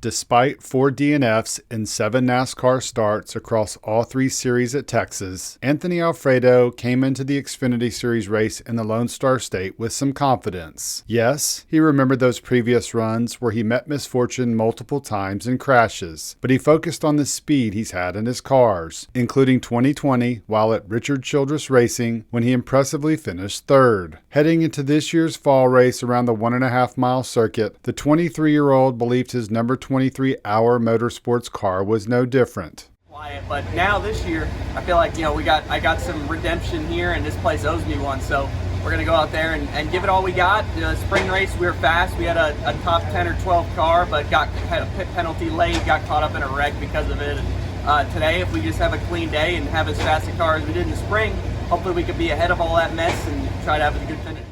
Despite 4 DNFs in 7 NASCAR starts across all 3 series at Texas, Anthony Alfredo came into the Xfinity Series race in the Lone Star State with some confidence. Yes, he remembered those previous runs where he met misfortune multiple times in crashes, but he focused on the speed he's had in his cars, including 2020 while at Richard Childress Racing when he impressively finished 3rd. Heading into this year's fall race around the 1.5-mile circuit, the 23-year-old believed his number 23 Our Motorsports car was no different. But now this year, I feel like, I got some redemption here, and this place owes me one. So we're going to go out there and give it all we got. The spring race, we were fast. We had a top 10 or 12 car, but had a pit penalty late, got caught up in a wreck because of it. And today, if we just have a clean day and have as fast a car as we did in the spring, hopefully we could be ahead of all that mess and try to have a good finish.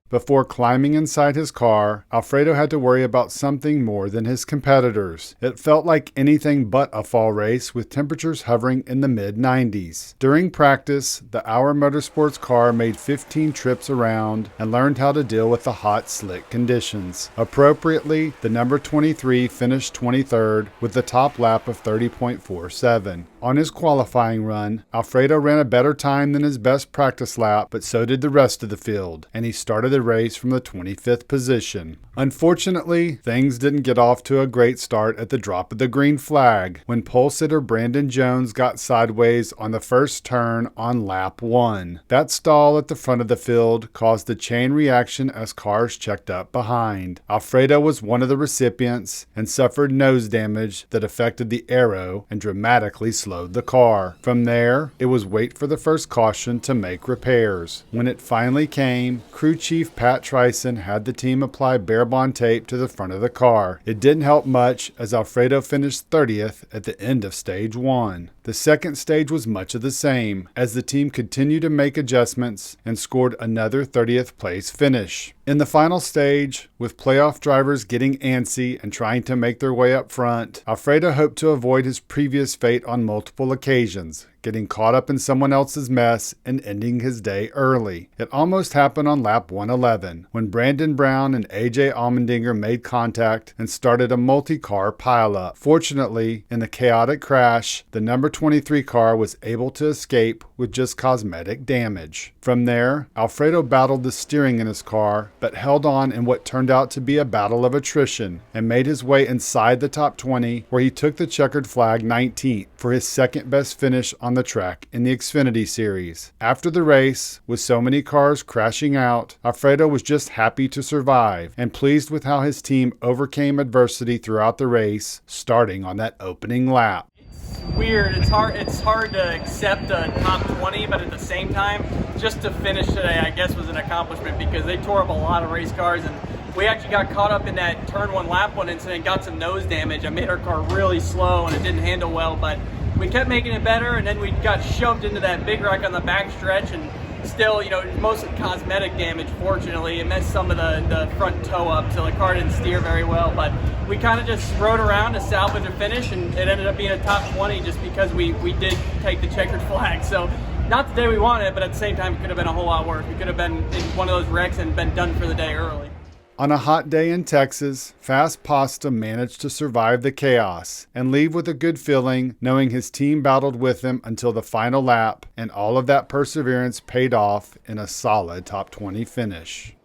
Before climbing inside his car, Alfredo had to worry about something more than his competitors. It felt like anything but a fall race with temperatures hovering in the mid-90s. During practice, the Our Motorsports car made 15 trips around and learned how to deal with the hot, slick conditions. Appropriately, the number 23 finished 23rd with the top lap of 30.47. On his qualifying run, Alfredo ran a better time than his best practice lap, but so did the rest of the field, and he started the race from the 25th position. Unfortunately, things didn't get off to a great start at the drop of the green flag when pole sitter Brandon Jones got sideways on the first turn on lap 1. That stall at the front of the field caused a chain reaction as cars checked up behind. Alfredo was one of the recipients and suffered nose damage that affected the aero and dramatically slowed the car. From there, it was wait for the first caution to make repairs. When it finally came, crew chief Pat Trison had the team apply bare bond tape to the front of the car. It didn't help much as Alfredo finished 30th at the end of stage 1. The second stage was much of the same as the team continued to make adjustments and scored another 30th place finish. In the final stage, with playoff drivers getting antsy and trying to make their way up front, Alfredo hoped to avoid his previous fate on multiple occasions, getting caught up in someone else's mess and ending his day early. It almost happened on lap 111 when Brandon Brown and AJ Allmendinger made contact and started a multi-car pileup. Fortunately, in the chaotic crash, the number 23 car was able to escape with just cosmetic damage. From there, Alfredo battled the steering in his car, but held on in what turned out to be a battle of attrition and made his way inside the top 20, where he took the checkered flag 19th for his second best finish on the track in the Xfinity Series. After the race, with so many cars crashing out, Alfredo was just happy to survive and pleased with how his team overcame adversity throughout the race, starting on that opening lap. It's weird. It's hard to accept a top 20, but at the same time, just to finish today, I guess, was an accomplishment because they tore up a lot of race cars, and we actually got caught up in that turn 1 lap 1 incident, got some nose damage. I made our car really slow and it didn't handle well, but we kept making it better, and then we got shoved into that big wreck on the back stretch, and still, mostly cosmetic damage, fortunately. It messed some of the front toe up, so the car didn't steer very well, but we kind of just rode around to salvage a finish, and it ended up being a top 20 just because we did take the checkered flag. So not the day we wanted, but at the same time, it could have been a whole lot worse. We could have been in one of those wrecks and been done for the day early. On a hot day in Texas, Fast Pasta managed to survive the chaos and leave with a good feeling, knowing his team battled with him until the final lap, and all of that perseverance paid off in a solid top 20 finish.